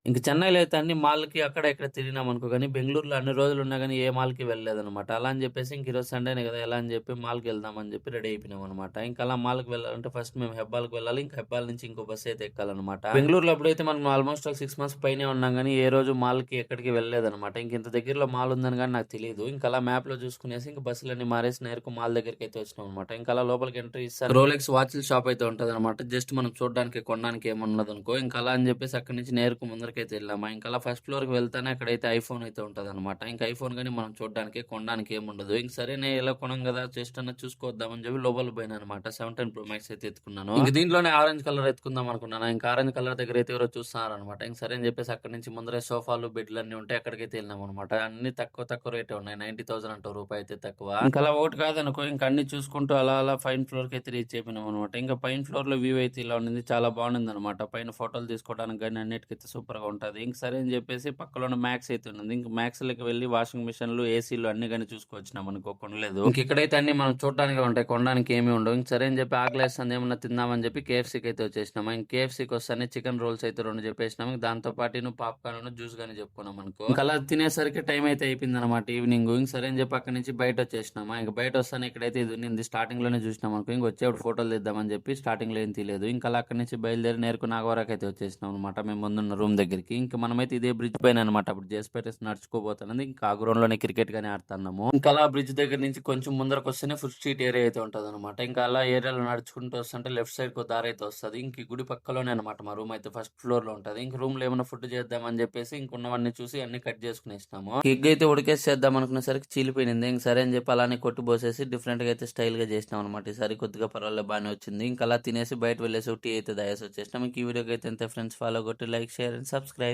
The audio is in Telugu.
ఇంక చెన్నైలో అయితే అన్ని మాల్‌కి అక్కడ ఇక్కడ తిరిగినామనుకో గాని, బెంగుళూరులో అన్ని రోజులున్నా గాని ఏ మాల్‌కి వెళ్ళలేదనమాట. అలా అని జెప్పేసి ఇంక ఈరోజు సండేనే గదా! ఎలా అని జెప్పి మాల్‌కెళ్దాం అని జెప్పి రెడీ అయిపోయినామనమాట. ఇంక అలా మాల్‌కి వెళ్ళాలంటే ఫస్ట్ మేము హెబ్బాల్‌కి వెళ్ళాలి. ఇంక హెబ్బాల్ నుంచి ఇంకో బస్ అయితే ఎక్కాలనమాట. బెంగుళూరులో అప్పుడైతే మనం ఆల్‌మోస్ట్ ఆల్ 6 మంత్స్ పైనే ఉన్నాం గానీ, ఏ రోజు మాల్‌కి ఎక్కడికి వెళ్ళలేదనమాట. ఇంక ఇంత దగ్గరలో మాల్ ఉందని గాని నాకు తెలీదు. ఇంక అలా మ్యాప్‌లో చూసుకునేసి ఇంక బస్సులన్నీ మారేసి నేరుగా మాల్ దగ్గరికైతే వచ్చినామనమాట. ఇంక అలా లోపలికి ఎంట్రీ ఇస్తారు. రోలెక్స్ వాచ్‌ల షాప్ అయితే ఉంటదనమాట. జస్ట్ మనం చూడ్డానికి, కొనడానికి ఏముండదనుకో. ఇంక అలా అని జెప్పేసి అక్కడి నుంచి నేరుగా ముందరికైతే ఎళ్ళామా. ఇంక అలా ఫస్ట్ ఫ్లోర్‌కి వెళ్తానే అక్కడైతే ఐఫోన్ అయితే ఉంటదనమాట. ఇంక ఐఫోన్ గాని మనం చూడ్డానికి, కొనడానికి ఏముండదు. ఇంక సరేనే ఎలా కొనం గదా! జస్ట్ అన్నా చూసుకొద్దామని చెప్పి లోపలికి పోయినాననమాట. 17 ప్రో మాక్స్ అయితే ఎత్తుకున్నాను. ఇంక దీంట్లోనే ఆరెంజ్ కలర్ ఎత్తుకుందాం అనుకున్నాను. ఇంక ఆరెంజ్ కలర్ దగ్గర అయితే ఎవరో చూస్తున్నారనమాట. ఇంక సరే అని చెప్పేసి అక్కడి నుంచి ముందరే సోఫాలు, బెడ్‌లన్నీ ఉంటే అక్కడికైతే ఎళ్ళామనమాట. అన్నీ తక్కువ తక్కువ రేటే ఉన్నాయి. 90,000 అంట రూపాయి అయితే తక్కువ. ఇంక అలా ఒకటి కాదనుకో ఇంక అన్నీ చూసుకుంటూ అలా అలా పైన ఫ్లోర్‌కైతే రీచ్ అయిపోయినామనమాట. ఇంక పైన ఫ్లోర్‌లో వ్యూ అయితే ఇలా ఉండింది. చాలా బాగుండిందనమాట. పైన ఫోటోలు తీసుకోవడానికి గాని అన్నిటికైతే సూపర్‌గా ఉంటది. ఇంక సరే అని చెప్పేసి పక్కలోనే మ్యాక్స్ అయితే ఉన్నది. ఇంక మ్యాక్స్‌లోకి వెళ్లి వాషింగ్ మిషన్‌లు, ఏసీలు అన్నీ గాని చూసుకొచ్చినామనుకో కొనలేదు. ఇంక ఇక్కడైతే అన్నీ మనం చూడడానికే ఉంటాయి. కొనడానికి ఏమి ఉండవు. ఇంక సరే అని చెప్పి ఆకలేస్తుంది ఏమన్నా తిందామని చెప్పి కేఎఫ్‌సీకి అయితే వచ్చేసినాము. ఇంక కేఎఫ్‌సీకి వస్తానే చికెన్ రోల్స్ అయితే 2 చెప్పేసినాము. ఇంక దాంతో పాటును పాప్‌కార్న్, జ్యూస్ గాని చెప్పుకున్నామనుకో. ఇంక అలా తినేసరికి టైం అయితే అయిపోయిందనమాట ఈవినింగ్. ఇంక సరే అని చెప్పి అక్కడి నుంచి బయటొచ్చేసినామా. ఇంక బయటొస్తానే ఇక్కడైతే ఇది ఉన్నింది. స్టార్టింగ్‌లోనే చూసినామనుకో. ఇంక వచ్చేప్పుడు ఫోటోలు తీద్దామని చెప్పి స్టార్టింగ్‌లో ఏం తీయలేదు. ఇంక అలా అక్కడి నుంచి బయలుదేరి నేరుగా నాగవరాకైతే వచ్చేసినామనమాట. మేము ముందున్న రూమ్ దగ్గరికి. ఇంక మనమైతే ఇదే బ్రిడ్జ్ పైననమాట. అప్పుడు జేఎస్‌పేటేసి నడుచుకోబోతున్నది. ఇంకా ఆ గ్రౌండ్‌లోనే క్రికెట్ గాని ఆడుతున్నాము. ఇంకా అలా బ్రిడ్జ్ దగ్గర నుంచి కొంచెం ముందరకొస్తేనే ఫుడ్ స్ట్రీట్ ఏరియా అయితే ఉంటదనమాట. ఇంకా అలా ఏరియాలో నడుచుకుంటూ వస్తుంటే లెఫ్ట్ సైడ్‌కో దారైతే వస్తది. ఇంక ఈ గుడి పక్కలోనే అనమాట మా రూమ్ అయితే ఫస్ట్ ఫ్లోర్‌లో ఉంటది. ఇంక రూమ్‌లో ఏమన్నా ఫుడ్ చేద్దామని చెప్పేసి ఇంకున్నవన్నీ చూసి అన్నీ కట్ చేసుకునేసినాము. ఎగ్ అయితే ఉడికేసి చేద్దాం అనుకునేసరికి చీలిపోయింది. ఇంక సరే అని చెప్పి అలానే కొట్టిపోసేసి డిఫరెంట్‌గా అయితే స్టైల్‌గా చేసినాం అనమాట. ఈసారి కొద్దిగా పర్వాలేదు బానే వచ్చింది. ఇంక అలా తినేసి బయట వెళ్ళేసి ఒక టీ అయితే తాగేసి వచ్చేసినాం. ఇంక ఈ వీడియోకి అయితే అంతే ఫ్రెండ్స్. ఫాలో కొట్టి లైక్, షేర్ అండ్ సబ్స్క్రైబ్.